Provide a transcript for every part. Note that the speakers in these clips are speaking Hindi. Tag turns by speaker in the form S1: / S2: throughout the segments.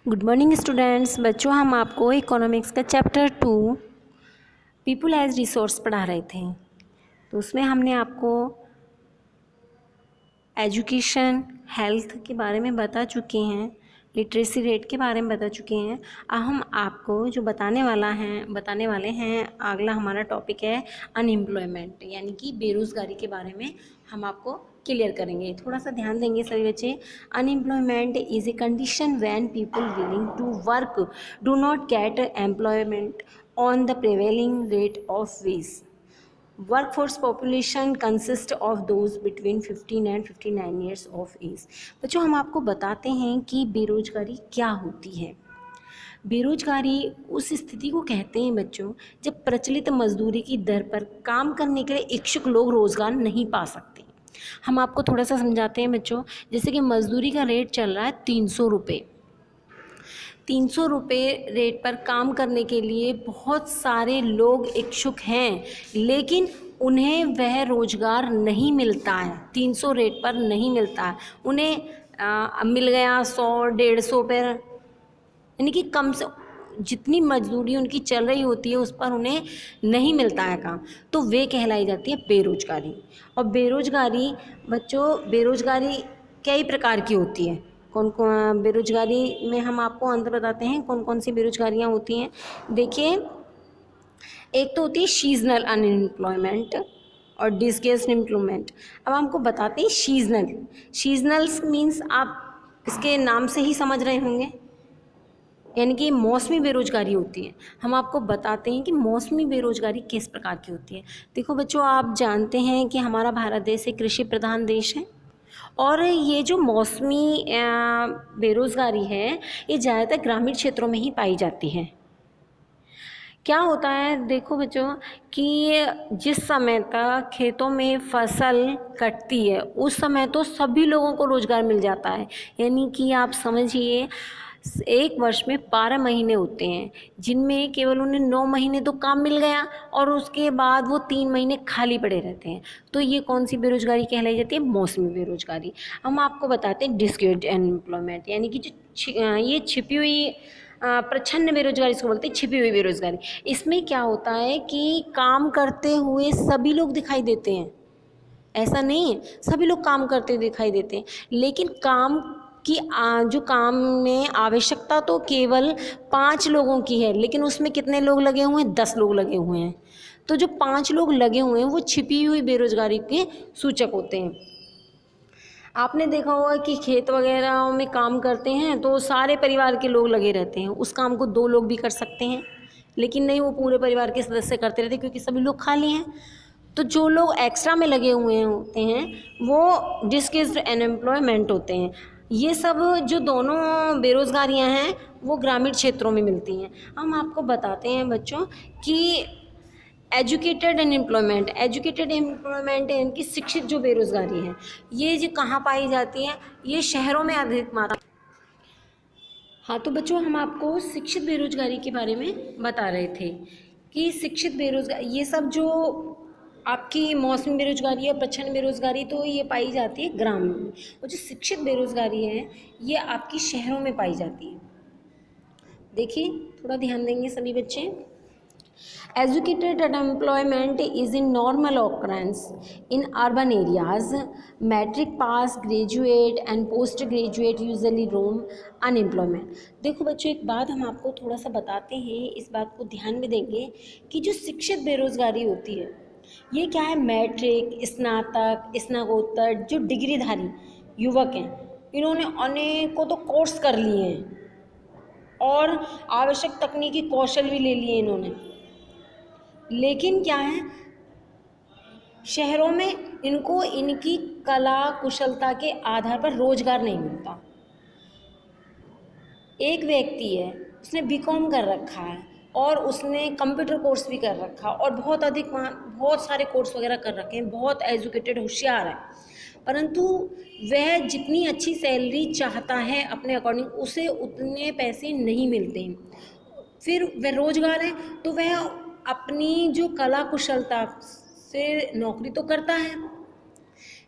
S1: Good morning students. बच्चों, हम आपको इकोनॉमिक्स का चैप्टर 2 पीपल एज रिसोर्स पढ़ा रहे थे। तो उसमें हमने आपको एजुकेशन, हेल्थ के बारे में बता चुके हैं, लिटरेसी रेट के बारे में बता चुके हैं। अब हम आपको जो बताने वाले हैं अगला हमारा टॉपिक है अनएम्प्लॉयमेंट, यानी कि बेरोज़गारी के बारे में हम आपको क्लियर करेंगे। थोड़ा सा ध्यान देंगे सभी बच्चे। Unemployment is a condition when people willing to work do not get employment on the prevailing rate of wage. Workforce population consist of those between 15 and 59 years of age. बच्चों, हम आपको बताते हैं कि बेरोजगारी क्या होती है। बेरोजगारी उस स्थिति को कहते हैं बच्चों, जब प्रचलित मजदूरी की दर पर काम करने के लिए इच्छुक लोग रोजगार नहीं पा सकते। हम आपको थोड़ा सा समझाते हैं बच्चों। जैसे कि मजदूरी का रेट चल रहा है 300 रुपये। 300 रुपये रेट पर काम करने के लिए बहुत सारे लोग इच्छुक हैं, लेकिन उन्हें वह रोज़गार नहीं मिलता है। 300 रेट पर नहीं मिलता है उन्हें। मिल गया 100-150 पर, यानी कि कम से जितनी मजदूरी उनकी चल रही होती है उस पर उन्हें नहीं मिलता है काम, तो वे कहलाई जाती है बेरोजगारी। और बेरोजगारी बच्चों, बेरोजगारी कई प्रकार की होती है। कौन कौन बेरोजगारी में हम आपको अंतर बताते हैं कौन कौन सी बेरोजगारियां होती हैं। देखिए, एक तो होती है सीजनल अनएम्प्लॉयमेंट और डिस्गेस्ड एम्प्लॉयमेंट। अब हमको बताते हैं सीजनल्स मीन्स आप इसके नाम से ही समझ रहे होंगे, यानी कि मौसमी बेरोजगारी होती है। हम आपको बताते हैं कि मौसमी बेरोजगारी किस प्रकार की होती है। देखो बच्चों, आप जानते हैं कि हमारा भारत देश एक कृषि प्रधान देश है, और ये जो मौसमी बेरोजगारी है ये ज़्यादातर ग्रामीण क्षेत्रों में ही पाई जाती है। क्या होता है, देखो बच्चों, कि जिस समय तक खेतों में फसल कटती है उस समय तो सभी लोगों को रोज़गार मिल जाता है। यानी कि आप समझिए, एक वर्ष में 12 महीने होते हैं, जिनमें केवल उन्हें 9 महीने तो काम मिल गया और उसके बाद वो 3 महीने खाली पड़े रहते हैं। तो ये कौन सी बेरोजगारी कहलाई जाती है? मौसमी बेरोजगारी। हम आपको बताते हैं डिस्क्रीट एम्प्लॉयमेंट, यानी कि जो ये छिपी हुई प्रच्छन्न बेरोजगारी इसको बोलते हैं, छिपी हुई बेरोजगारी। इसमें क्या होता है कि काम करते हुए सभी लोग दिखाई देते हैं, ऐसा नहीं है, सभी लोग काम करते दिखाई देते हैं, लेकिन काम की जो काम में आवश्यकता तो केवल 5 लोगों की है, लेकिन उसमें कितने लोग लगे हुए हैं? 10 लोग लगे हुए हैं। तो जो 5 लोग लगे हुए हैं वो छिपी हुई बेरोजगारी के सूचक होते हैं। आपने देखा होगा कि खेत वगैरह में काम करते हैं तो सारे परिवार के लोग लगे रहते हैं, उस काम को 2 लोग भी कर सकते हैं, लेकिन नहीं, वो पूरे परिवार के सदस्य करते रहते हैं क्योंकि सभी लोग खाली हैं। तो जो लोग एक्स्ट्रा में लगे हुए होते हैं वो डिस्केस्ड अनएम्प्लॉयमेंट होते हैं। ये सब जो दोनों बेरोजगारियां हैं वो ग्रामीण क्षेत्रों में मिलती हैं। हम आपको बताते हैं बच्चों कि एजुकेटेड एम्प्लॉयमेंट यानी कि शिक्षित जो बेरोजगारी है, ये जो कहाँ पाई जाती है? ये शहरों में अधिक मात्रा। हाँ, तो बच्चों, हम आपको शिक्षित बेरोजगारी के बारे में बता रहे थे कि शिक्षित बेरोजगारी, ये सब जो आपकी मौसमी बेरोजगारी है, प्रच्छन्न बेरोजगारी, तो ये पाई जाती है ग्राम में, और जो शिक्षित बेरोजगारी है ये आपकी शहरों में पाई जाती है। देखिए, थोड़ा ध्यान देंगे सभी बच्चे। Educated unemployment is in normal occurrence in urban areas. Metric pass, graduate and postgraduate usually roam unemployment. देखो बच्चों, एक बात हम आपको थोड़ा सा बताते हैं, इस बात को ध्यान में देंगे कि जो शिक्षित बेरोजगारी होती है ये क्या है? मैट्रिक, स्नातक, स्नातकोत्तर जो डिग्रीधारी युवक हैं, इन्होंने अनेकों तो कोर्स कर लिए हैं और आवश्यक तकनीकी कौशल भी ले लिए इन्होंने, लेकिन क्या है, शहरों में इनको इनकी कला कुशलता के आधार पर रोजगार नहीं मिलता। एक व्यक्ति है, उसने बीकॉम कर रखा है और उसने कंप्यूटर कोर्स भी कर रखा और बहुत सारे कोर्स वगैरह कर रखे हैं, बहुत एजुकेटेड होशियार है, परंतु वह जितनी अच्छी सैलरी चाहता है अपने अकॉर्डिंग उसे उतने पैसे नहीं मिलते हैं। फिर वह रोजगार है तो वह अपनी जो कला कुशलता से नौकरी तो करता है,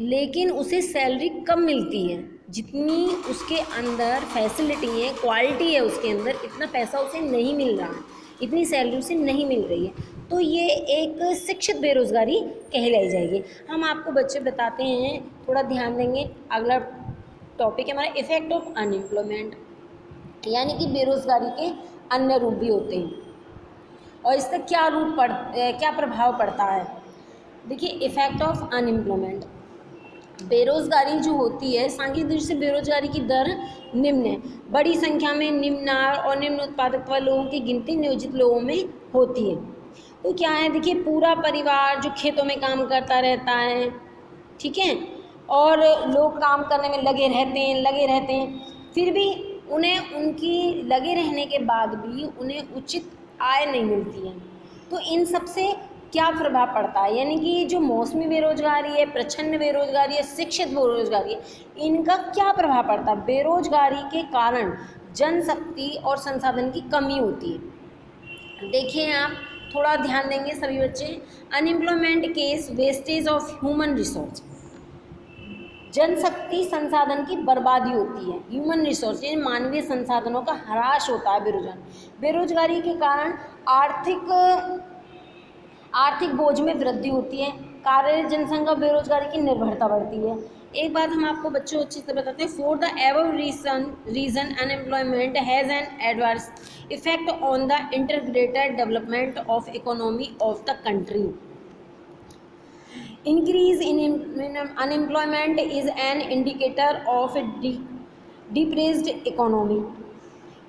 S1: लेकिन उसे सैलरी कम मिलती है। जितनी उसके अंदर फैसिलिटी है, क्वालिटी है उसके अंदर, इतना पैसा उसे नहीं मिल रहा है, इतनी सैलरी उसे नहीं मिल रही है, तो ये एक शिक्षित बेरोज़गारी कहलाई जाएगी। हम आपको बच्चे बताते हैं, थोड़ा ध्यान देंगे। अगला टॉपिक है हमारा इफ़ेक्ट ऑफ अनएम्प्लॉयमेंट, यानी कि बेरोज़गारी के अन्य रूप भी होते हैं और इसका क्या प्रभाव पड़ता है। देखिए, इफ़ेक्ट ऑफ अनएम्प्लॉयमेंट, बेरोज़गारी जो होती है, सांख्यिक दृष्टि से बेरोज़गारी की दर निम्न है। बड़ी संख्या में निम्न आय और निम्न उत्पादकता लोगों की गिनती नियोजित लोगों में होती है। तो क्या है, देखिए, पूरा परिवार जो खेतों में काम करता रहता है, ठीक है, और लोग काम करने में लगे रहते हैं, फिर भी उन्हें उनकी लगे रहने के बाद भी उन्हें उचित आय नहीं मिलती है। तो इन सब से क्या प्रभाव पड़ता है, यानी कि जो मौसमी बेरोजगारी है, प्रच्छन्न बेरोजगारी है, शिक्षित बेरोजगारी है, इनका क्या प्रभाव पड़ता है। बेरोजगारी के कारण जनशक्ति और संसाधन की कमी होती है। देखिए, आप थोड़ा ध्यान देंगे सभी बच्चे। Unemployment case wastage of human resource, जनशक्ति संसाधन की बर्बादी होती है। ह्यूमन रिसोर्स यानी मानवीय संसाधनों का ह्रास होता है बेरोजगारी के कारण आर्थिक बोझ में वृद्धि होती है। कार्यरत जनसंख्या बेरोजगारी की निर्भरता बढ़ती है। एक बात हम आपको बच्चों अच्छी से बताते हैं, for the above reason unemployment has an adverse effect on the integrated development of economy of the country. Increase in unemployment is an indicator of a depressed economy.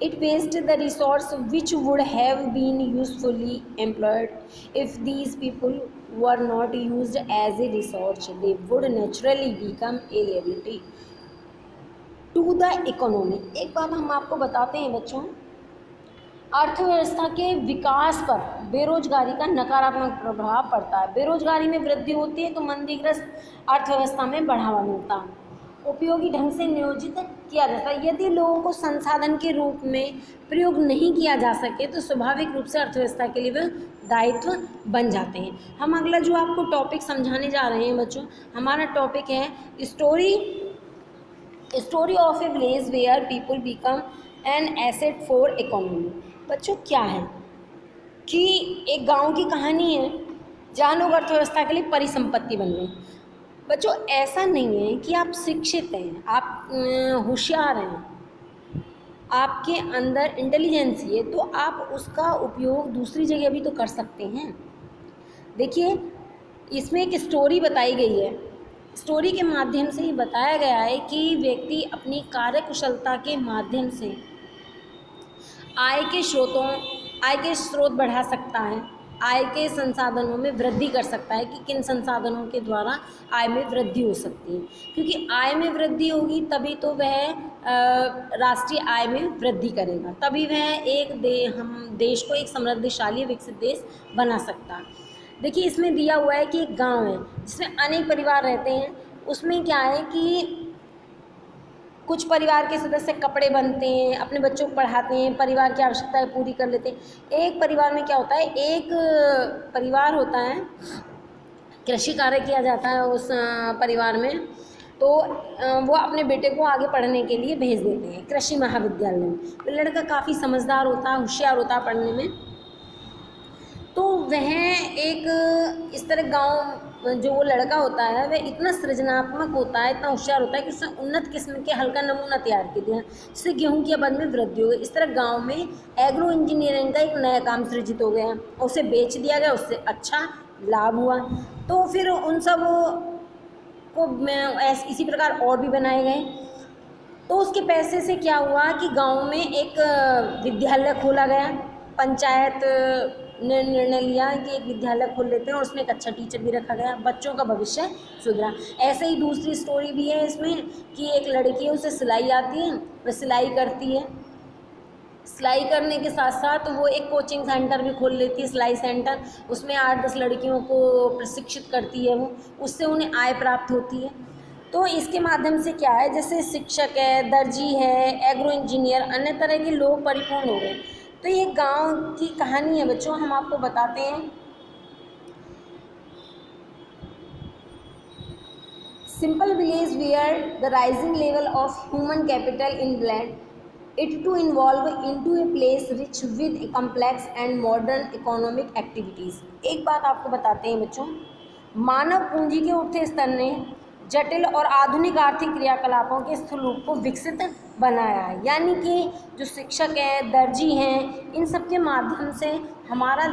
S1: It wastes the resource which would have been usefully employed. If these people were not used as a resource, they would naturally become a liability to the economy. एक बात हम आपको बताते हैं बच्चों, अर्थव्यवस्था के विकास पर बेरोजगारी का नकारात्मक प्रभाव पड़ता है। बेरोजगारी में वृद्धि होती है तो मंदीग्रस्त अर्थव्यवस्था में बढ़ावा मिलता है। उपयोगी ढंग से नियोजित किया जाता है। यदि लोगों को संसाधन के रूप में प्रयोग नहीं किया जा सके तो स्वाभाविक रूप से अर्थव्यवस्था के लिए वे दायित्व बन जाते हैं। हम अगला जो आपको टॉपिक समझाने जा रहे हैं बच्चों, हमारा टॉपिक है story of a village where people become an asset for economy. बच्चों, क्या है कि एक गांव की कहानी है जहाँ लोग अर्थव्यवस्था के लिए परिसंपत्ति बन गए। बच्चों, ऐसा नहीं है कि आप शिक्षित हैं, आप होशियार हैं, आपके अंदर इंटेलिजेंसी है तो आप उसका उपयोग दूसरी जगह भी तो कर सकते हैं। देखिए, इसमें एक स्टोरी बताई गई है। स्टोरी के माध्यम से ये बताया गया है कि व्यक्ति अपनी कार्यकुशलता के माध्यम से आय के स्रोत बढ़ा सकता है, आय के संसाधनों में वृद्धि कर सकता है कि किन संसाधनों के द्वारा आय में वृद्धि हो सकती है, क्योंकि आय में वृद्धि होगी तभी तो वह राष्ट्रीय आय में वृद्धि करेगा, तभी वह हम देश को एक समृद्धशाली विकसित देश बना सकता है। देखिए, इसमें दिया हुआ है कि एक गांव है जिसमें अनेक परिवार रहते हैं। उसमें क्या है कि कुछ परिवार के सदस्य कपड़े बनते हैं, अपने बच्चों को पढ़ाते हैं, परिवार की आवश्यकताएं पूरी कर लेते हैं। एक परिवार में क्या होता है, एक परिवार होता है, कृषि कार्य किया जाता है उस परिवार में, तो वो अपने बेटे को आगे पढ़ने के लिए भेज देते हैं कृषि महाविद्यालय में। तो लड़का काफ़ी समझदार होता है, होशियार होता है पढ़ने में, तो वह एक इस तरह गांव जो वो लड़का होता है वह इतना सृजनात्मक होता है, इतना होशियार होता है कि उसने उन्नत किस्म के हल्का नमूना तैयार कर दिया जिससे गेहूं की आबादी में वृद्धि हो गई। इस तरह गांव में एग्रो इंजीनियरिंग का एक नया काम सृजित हो गया, उसे बेच दिया गया, उससे अच्छा लाभ हुआ। तो फिर उन सब को इसी प्रकार और भी बनाए गए। तो उसके पैसे से क्या हुआ कि गाँव में एक विद्यालय खोला गया। पंचायत ने निर्णय लिया कि एक विद्यालय खोल लेते हैं और उसमें एक अच्छा टीचर भी रखा गया, बच्चों का भविष्य सुधरा। ऐसे ही दूसरी स्टोरी भी है इसमें कि एक लड़की है, उसे सिलाई आती है, वह सिलाई करती है, सिलाई करने के साथ साथ वो एक कोचिंग सेंटर भी खोल लेती है, सिलाई सेंटर। उसमें 8-10 लड़कियों को प्रशिक्षित करती है वो, उससे उन्हें आय प्राप्त होती है। तो इसके माध्यम से क्या है, जैसे शिक्षक है, दर्जी है, एग्रो इंजीनियर, अन्य तरह के लोग परिपूर्ण हो गए। तो ये गांव की कहानी है बच्चों, हम आपको बताते हैं।
S2: Simple village where the rising level of human capital in blend it to involve into a place rich with complex and modern economic activities। एक बात आपको बताते हैं बच्चों, मानव पूंजी के उठते स्तर ने जटिल और आधुनिक आर्थिक क्रियाकलापों के स्वरूप को विकसित बनाया है। यानी कि जो शिक्षक हैं, दर्जी हैं, इन सब के माध्यम से हमारा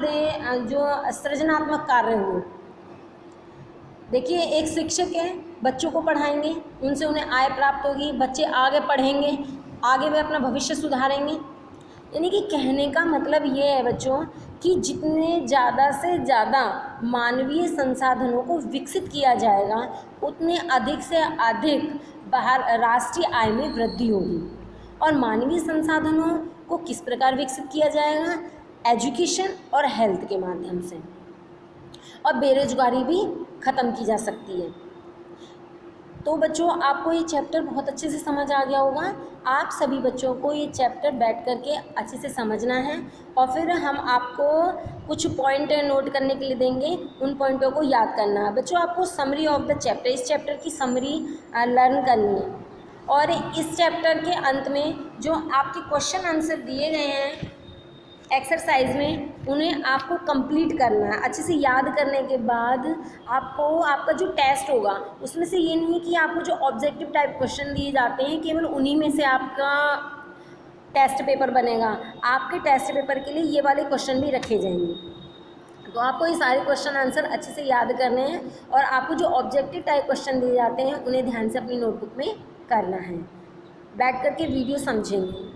S2: जो सृजनात्मक कार्य हुए। देखिए, एक शिक्षक है, बच्चों को पढ़ाएंगे, उनसे उन्हें आय प्राप्त होगी, बच्चे आगे पढ़ेंगे, आगे वे अपना भविष्य सुधारेंगे। यानी कि कहने का मतलब ये है बच्चों कि जितने ज़्यादा से ज़्यादा मानवीय संसाधनों को विकसित किया जाएगा उतने अधिक से अधिक बाहर राष्ट्रीय आय में वृद्धि होगी। और मानवीय संसाधनों को किस प्रकार विकसित किया जाएगा? एजुकेशन और हेल्थ के माध्यम से, और बेरोजगारी भी ख़त्म की जा सकती है। तो बच्चों, आपको ये चैप्टर बहुत अच्छे से समझ आ गया होगा। आप सभी बच्चों को ये चैप्टर बैठ करके अच्छे से समझना है, और फिर हम आपको कुछ पॉइंट नोट करने के लिए देंगे, उन पॉइंटों को याद करना है। बच्चों, आपको समरी ऑफ द चैप्टर, इस चैप्टर की समरी लर्न करनी है, और इस चैप्टर के अंत में जो आपके क्वेश्चन आंसर दिए गए हैं एक्सरसाइज में, उन्हें आपको कंप्लीट करना है। अच्छे से याद करने के बाद आपको आपका जो टेस्ट होगा उसमें से ये नहीं है कि आपको जो ऑब्जेक्टिव टाइप क्वेश्चन दिए जाते हैं केवल उन्हीं में से आपका टेस्ट पेपर बनेगा। आपके टेस्ट पेपर के लिए ये वाले क्वेश्चन भी रखे जाएंगे। तो आपको ये सारे क्वेश्चन आंसर अच्छे से याद करने हैं, और आपको जो ऑब्जेक्टिव टाइप क्वेश्चन दिए जाते हैं उन्हें ध्यान से अपनी नोटबुक में करना है। बैठ करके वीडियो समझेंगे।